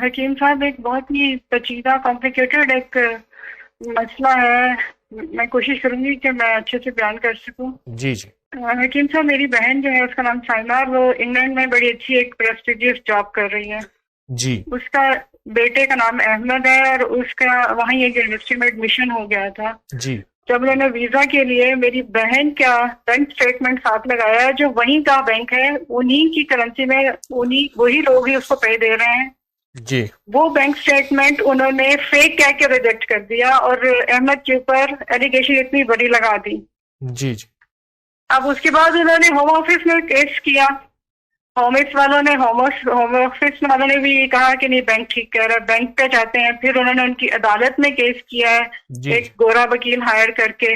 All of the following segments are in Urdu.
حکیم صاحب ایک بہت ہی پیچیدہ کمپلیکیٹڈ ایک مسئلہ ہے، میں کوشش کروں گی کہ میں اچھے سے بیان کر سکوں۔ جی جی حکیم صاحب میری بہن جو ہے اس کا نام سائمہ، وہ انگلینڈ میں بڑی اچھی ایک پریسٹیجیس جاب کر رہی ہے۔ جی اس کا بیٹے کا نام احمد ہے اور اس کا وہیں ایک یونیورسٹی میں ایڈمیشن ہو گیا تھا۔ جی جب انہوں نے ویزا کے لیے میری بہن کا بینک اسٹیٹمنٹ ساتھ لگایا ہے، جو وہیں کا بینک ہے، انہیں کی کرنسی میں وہی لوگ ہی اس کو پے دے رہے ہیں، جی وہ بینک اسٹیٹمنٹ انہوں نے فیک کہہ کے ریجیکٹ کر دیا اور احمد کے اوپر ایلیگیشن اتنی بڑی لگا دی۔ جی جی اب اس کے بعد انہوں نے ہوم آفس میں کیس کیا، ہوم آفس والوں نے بھی کہا کہ نہیں بینک ٹھیک کہہ رہا ہے، بینک پہ جاتے ہیں۔ پھر انہوں نے ان کی عدالت میں کیس کیا ہے جی ایک گورا وکیل ہائر کر کے۔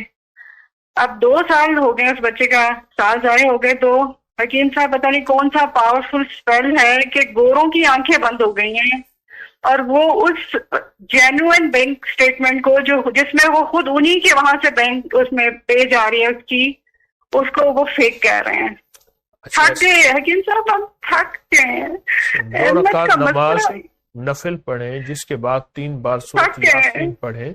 اب 2 سال ہو گئے، اس بچے کا سال ضائع ہو گئے۔ تو حکیم صاحب پتہ نہیں کون سا پاورفل اسپیل ہے کہ گوروں کی آنکھیں بند ہو گئی ہیں، اور وہ اس جینوئن بینک اسٹیٹمنٹ کو جس میں وہ خود انہی کے وہاں سے بینک اس میں پے جا رہی ہے اس کو وہ فیک کہہ رہے ہیں۔ تھک گئے حکیم صاحب، ہم تھک گئے ہیں۔ 2 رکعت کا نماز مسئلہ نفل پڑھیں، جس کے بعد 3 بار سورۃ تھک گئے یاسین پڑھیں۔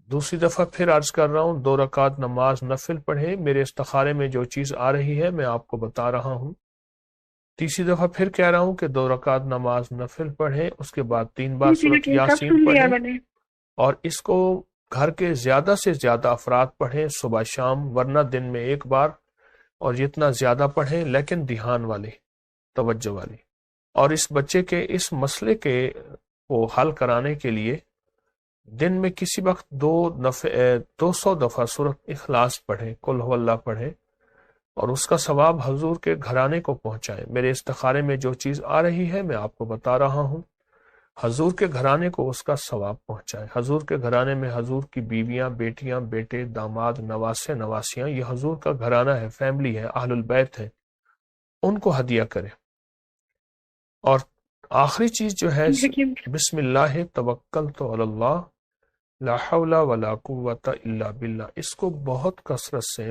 دوسری دفعہ پھر عرض کر رہا ہوں، 2 رکعت نماز نفل پڑھیں۔ میرے استخارے میں جو چیز آ رہی ہے میں آپ کو بتا رہا ہوں۔ تیسری دفعہ پھر کہہ رہا ہوں کہ 2 رکعت نماز نفل پڑھیں، اس کے بعد 3 بار سورۃ یاسین پڑھیں، اور اس کو گھر کے زیادہ سے زیادہ افراد پڑھیں صبح شام، ورنہ دن میں 1 بار، اور جتنا زیادہ پڑھیں لیکن دھیان والی، توجہ والی۔ اور اس بچے کے اس مسئلے کو حل کرانے کے لیے دن میں کسی وقت 200 دفعہ سورۃ اخلاص پڑھیں، قل هو اللہ پڑھیں، اور اس کا ثواب حضور کے گھرانے کو پہنچائیں۔ میرے استخارے میں جو چیز آ رہی ہے میں آپ کو بتا رہا ہوں، حضور کے گھرانے کو اس کا ثواب پہنچائیں۔ حضور کے گھرانے میں حضور کی بیویاں، بیٹیاں، بیٹے، داماد، نواسے، نواسیاں، یہ حضور کا گھرانہ ہے، فیملی ہے، اہل البیت ہے، ان کو ہدیہ کریں۔ اور آخری چیز جو ہے، بسم اللہ توکلت علی اللہ لا حول ولا قوت الا باللہ، اس کو بہت کثرت سے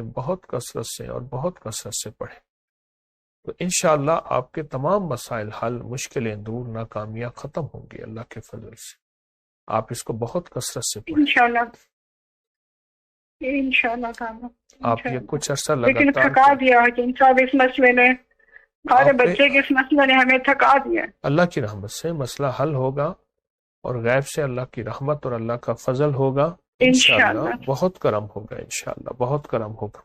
اور بہت کثرت سے پڑھیں، تو انشاءاللہ آپ کے تمام مسائل حل، مشکلیں دور، ناکامیاں ختم ہوں گی اللہ کے فضل سے۔ آپ اس کو بہت کثرت سے پڑھیں انشاءاللہ۔ آپ یہ کچھ عرصہ لیکن لگاتار تھکا دیا حکیم صاحب اس مسئلے نے، ہمارے بچے کے اس مسئلے نے ہمیں تھکا دیا۔ اللہ کی رحمت سے مسئلہ حل ہوگا، اور غیب سے اللہ کی رحمت اور اللہ کا فضل ہوگا، انشاءاللہ بہت کرم ہوگا، انشاءاللہ بہت کرم ہوگا۔